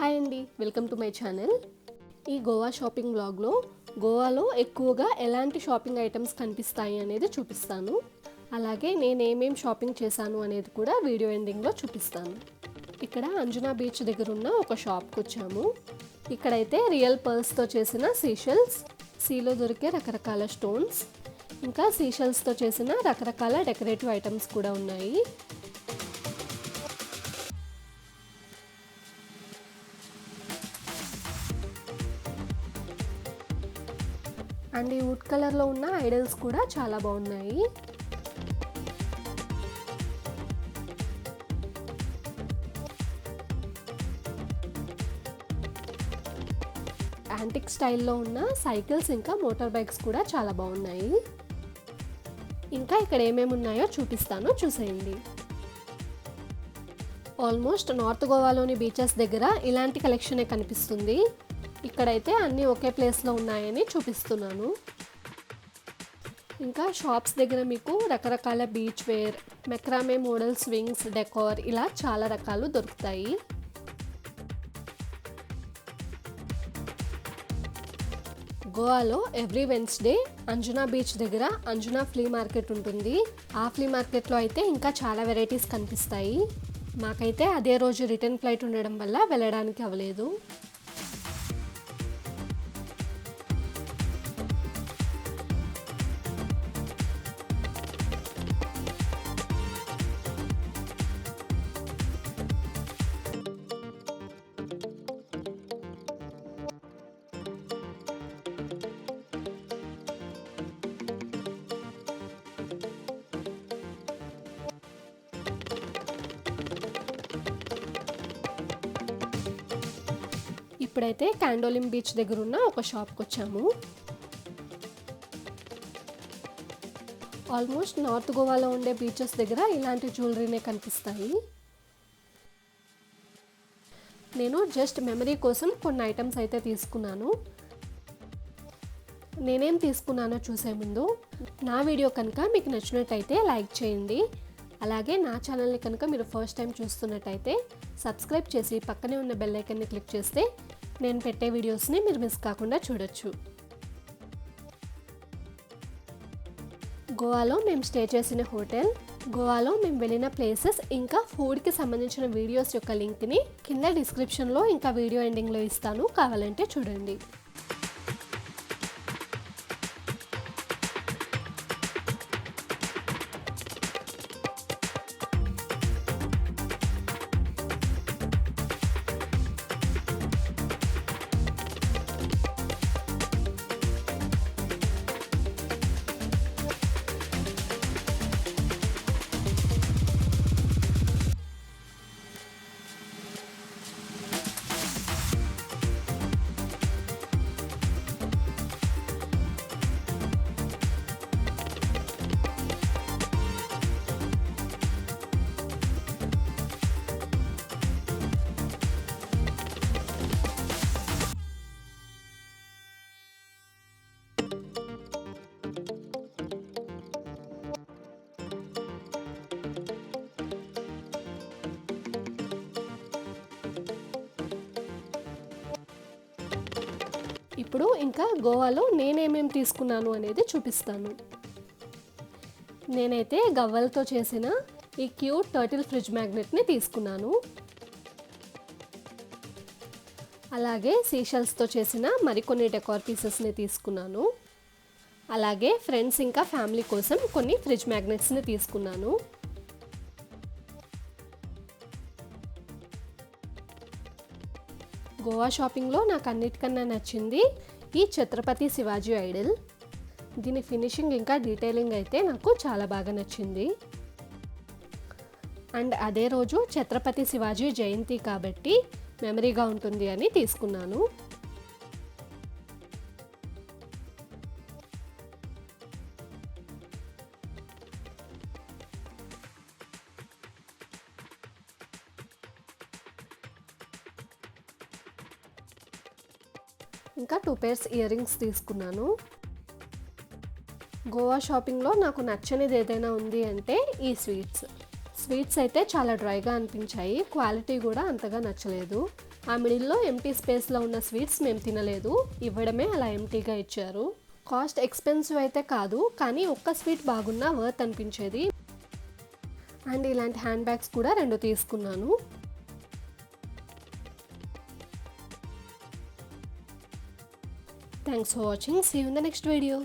Hi అండి, welcome to my channel. ఈ Goa shopping వ్లాగ్లో గోవాలో ఎక్కువగా ఎలాంటి షాపింగ్ ఐటమ్స్ కనిపిస్తాయి అనేది చూపిస్తాను. అలాగే నేను ఏమేం షాపింగ్ చేశాను అనేది కూడా వీడియో ఎండింగ్లో చూపిస్తాను. ఇక్కడ అంజునా బీచ్ దగ్గర ఉన్న ఒక షాప్కి వచ్చాము. ఇక్కడైతే రియల్ పర్ల్స్తో చేసిన సీషెల్స్, సీలో దొరికే రకరకాల స్టోన్స్, ఇంకా సీషెల్స్తో చేసిన రకరకాల డెకరేటివ్ ఐటమ్స్ కూడా ఉన్నాయి. అండ్ ఈ వుడ్ కలర్లో ఉన్న ఐడల్స్ కూడా చాలా బాగున్నాయి. యాంటిక్ స్టైల్లో ఉన్న సైకిల్స్ ఇంకా మోటార్ బైక్స్ కూడా చాలా బాగున్నాయి. ఇంకా ఇక్కడ ఏమేమి ఉన్నాయో చూపిస్తాను, చూసేయండి. ఆల్మోస్ట్ నార్త్ గోవాలోని బీచెస్ దగ్గర ఇలాంటి కలెక్షనే కనిపిస్తుంది. ఇక్కడైతే అన్నీ ఒకే ప్లేస్లో ఉన్నాయని చూపిస్తున్నాను. ఇంకా షాప్స్ దగ్గర మీకు రకరకాల beach wear, macrame model swings, decor ఇలా చాలా రకాలు దొరుకుతాయి. గోవాలో ఎవ్రీ వెన్స్డే అంజునా బీచ్ దగ్గర అంజునా ఫ్లీ మార్కెట్ ఉంటుంది. ఆ ఫ్లీ మార్కెట్లో అయితే ఇంకా చాలా వెరైటీస్ కనిపిస్తాయి. మాకైతే అదే రోజు రిటర్న్ ఫ్లైట్ ఉండడం వల్ల వెళ్ళడానికి అవ్వలేదు. ఇప్పుడైతే క్యాండోలిమ్ బీచ్ దగ్గర ఉన్న ఒక షాప్కి వచ్చాము. ఆల్మోస్ట్ నార్త్ గోవాలో ఉండే బీచెస్ దగ్గర ఇలాంటి జ్యువెలరీనే కనిపిస్తాయి. నేను జస్ట్ మెమరీ కోసం కొన్ని ఐటమ్స్ అయితే తీసుకున్నాను. నేనేం తీసుకున్నానో చూసే ముందు నా వీడియో కనుక మీకు నచ్చినట్టయితే లైక్ చేయండి. అలాగే నా ఛానల్ని కనుక మీరు ఫస్ట్ టైం చూస్తున్నట్టయితే సబ్స్క్రైబ్ చేసి పక్కనే ఉన్న బెల్ ఐకాన్ని క్లిక్ చేస్తే నేను పెట్టే వీడియోస్ని మీరు మిస్ కాకుండా చూడొచ్చు. గోవాలో మేము స్టే చేసిన హోటల్, గోవాలో మేము వెళ్ళిన ప్లేసెస్ ఇంకా ఫుడ్కి సంబంధించిన వీడియోస్ యొక్క లింక్ని కింద డిస్క్రిప్షన్లో ఇంకా వీడియో ఎండింగ్లో ఇస్తాను, కావాలంటే చూడండి. ఇప్పుడు ఇంకా గోవాలో నేనేమేం తీసుకున్నాను అనేది చూపిస్తాను. నేనైతే గవ్వలతో చేసిన ఈ క్యూట్ టర్టిల్ ఫ్రిడ్జ్ మ్యాగ్నెట్ని తీసుకున్నాను. అలాగే సీషెల్స్తో చేసిన మరికొన్ని డెకార్ పీసెస్ని తీసుకున్నాను. అలాగే ఫ్రెండ్స్ ఇంకా ఫ్యామిలీ కోసం కొన్ని ఫ్రిడ్జ్ మ్యాగ్నెట్స్ని తీసుకున్నాను. గోవా షాపింగ్లో నాకు అన్నిటికన్నా నచ్చింది ఈ ఛత్రపతి శివాజీ ఐడల్. దీని ఫినిషింగ్ ఇంకా డీటెయిలింగ్ అయితే నాకు చాలా బాగా నచ్చింది. అండ్ అదే రోజు ఛత్రపతి శివాజీ జయంతి కాబట్టి మెమరీగా ఉంటుంది అని తీసుకున్నాను. ఇంకా 2 pairs ఇయర్ రింగ్స్ తీసుకున్నాను. గోవా షాపింగ్లో నాకు నచ్చనిది ఏదైనా ఉంది అంటే ఈ స్వీట్స్ అయితే చాలా డ్రైగా అనిపించాయి, క్వాలిటీ కూడా అంతగా నచ్చలేదు. ఆ మిడిల్లో ఎంటీ స్పేస్లో ఉన్న స్వీట్స్ మేము తినలేదు, ఇవ్వడమే అలా ఎంటీగా ఇచ్చారు. కాస్ట్ ఎక్స్పెన్సివ్ అయితే కాదు, కానీ ఒక్క స్వీట్ బాగున్నా వర్త్ అనిపించేది. అండ్ ఇలాంటి హ్యాండ్ బ్యాగ్స్ కూడా 2 తీసుకున్నాను. Thanks for watching. See you in the next video.